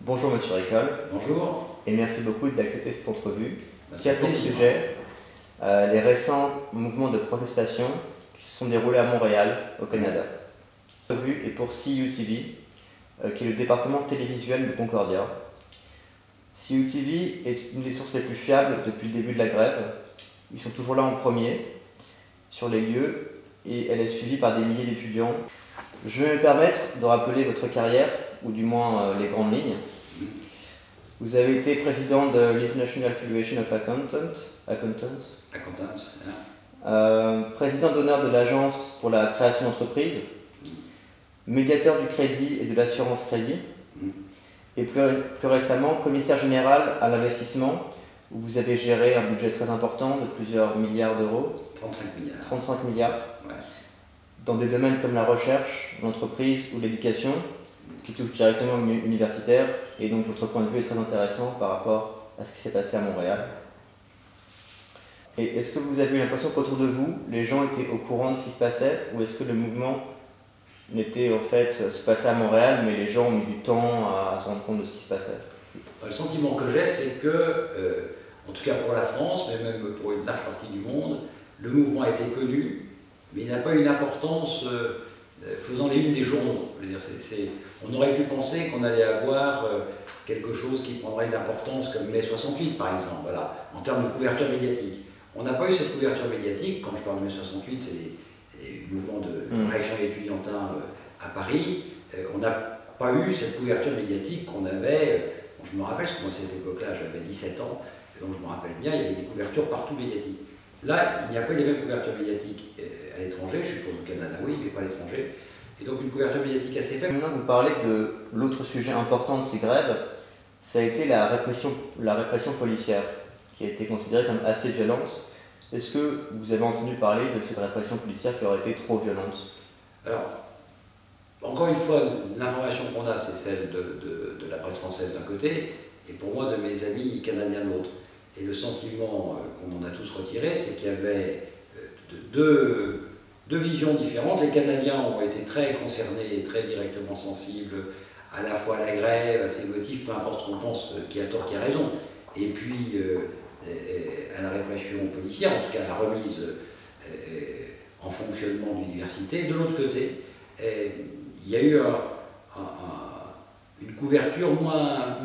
Bonjour Monsieur Ricol. Bonjour. Et merci beaucoup d'accepter cette entrevue qui a pour plaisir. sujet les récents mouvements de protestation qui se sont déroulés à Montréal, au Canada. L'entrevue est pour CUTV, qui est le département télévisuel de Concordia. CUTV est une des sources les plus fiables depuis le début de la grève. Ils sont toujours là en premier sur les lieux et elle est suivie par des milliers d'étudiants. Je vais me permettre de rappeler votre carrière, ou du moins les grandes lignes. Vous avez été président de l'International Federation of Accountants, président d'honneur de l'Agence pour la création d'entreprises, médiateur du crédit et de l'assurance crédit, et plus récemment commissaire général à l'investissement, où vous avez géré un budget très important de plusieurs milliards d'euros. 35 milliards. 35 milliards. Ouais. Dans des domaines comme la recherche, l'entreprise ou l'éducation, qui touche directement l'universitaire, et donc votre point de vue est très intéressant par rapport à ce qui s'est passé à Montréal. Et est-ce que vous avez eu l'impression qu'autour de vous, les gens étaient au courant de ce qui se passait, ou est-ce que le mouvement n'était en fait se passait à Montréal, mais les gens ont mis du temps à se rendre compte de ce qui se passait? Le sentiment que j'ai, c'est que, en tout cas pour la France, mais même pour une large partie du monde, le mouvement a été connu, mais il n'a pas eu une importance faisant les unes des journaux. Je veux dire, on aurait pu penser qu'on allait avoir quelque chose qui prendrait une importance comme mai 68 par exemple, voilà, en termes de couverture médiatique. On n'a pas eu cette couverture médiatique. Quand je parle de mai 68, c'est les mouvements de réaction étudiantin à Paris. On n'a pas eu cette couverture médiatique qu'on avait. Je me rappelle, parce que moi à cette époque-là j'avais 17 ans, et donc je me rappelle bien, il y avait des couvertures partout médiatiques. Là, il n'y a pas eu les mêmes couvertures médiatiques à l'étranger, je suppose au Canada oui, mais pas à l'étranger. Et donc une couverture médiatique assez faible. Maintenant, vous parlez de l'autre sujet important de ces grèves, ça a été la répression policière, qui a été considérée comme assez violente. Est-ce que vous avez entendu parler de cette répression policière qui aurait été trop violente? Alors, encore une fois, l'information qu'on a, c'est celle de la presse française d'un côté, et pour moi, de mes amis canadiens de l'autre. Et le sentiment qu'on en a tous retiré, c'est qu'il y avait deux visions différentes. Les Canadiens ont été très concernés et très directement sensibles à la fois à la grève, à ses motifs, peu importe ce qu'on pense, qui a tort, qui a raison. Et puis à la répression policière, en tout cas à la remise en fonctionnement de l'université. De l'autre côté, il y a eu une couverture moins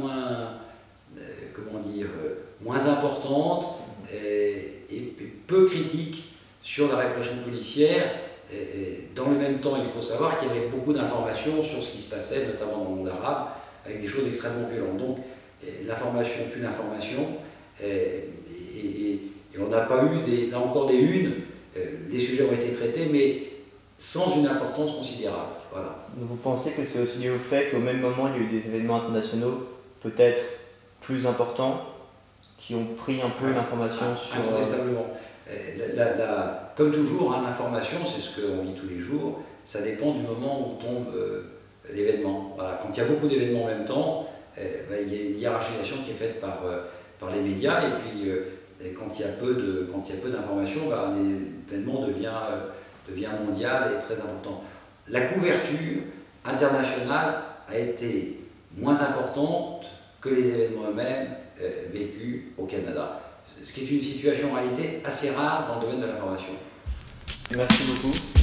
importante et peu critique sur la répression policière. Dans le même temps, il faut savoir qu'il y avait beaucoup d'informations sur ce qui se passait, notamment dans le monde arabe, avec des choses extrêmement violentes. Donc l'information est une information, et on n'a pas eu, là encore, des unes. Les sujets ont été traités, mais sans une importance considérable. Voilà. Vous pensez que c'est aussi lié au fait qu'au même moment, il y a eu des événements internationaux peut-être plus importants qui ont pris un peu l'information sur... Incontestablement. Comme toujours, l'information, c'est ce qu'on vit tous les jours, ça dépend du moment où tombe l'événement. Voilà. Quand il y a beaucoup d'événements en même temps, il y a une hiérarchisation qui est faite par les médias, et puis quand il y a peu d'informations, l'événement devient mondial et très important. La couverture internationale a été moins importante que les événements eux-mêmes vécus au Canada. Ce qui est une situation en réalité assez rare dans le domaine de l'information. Merci beaucoup.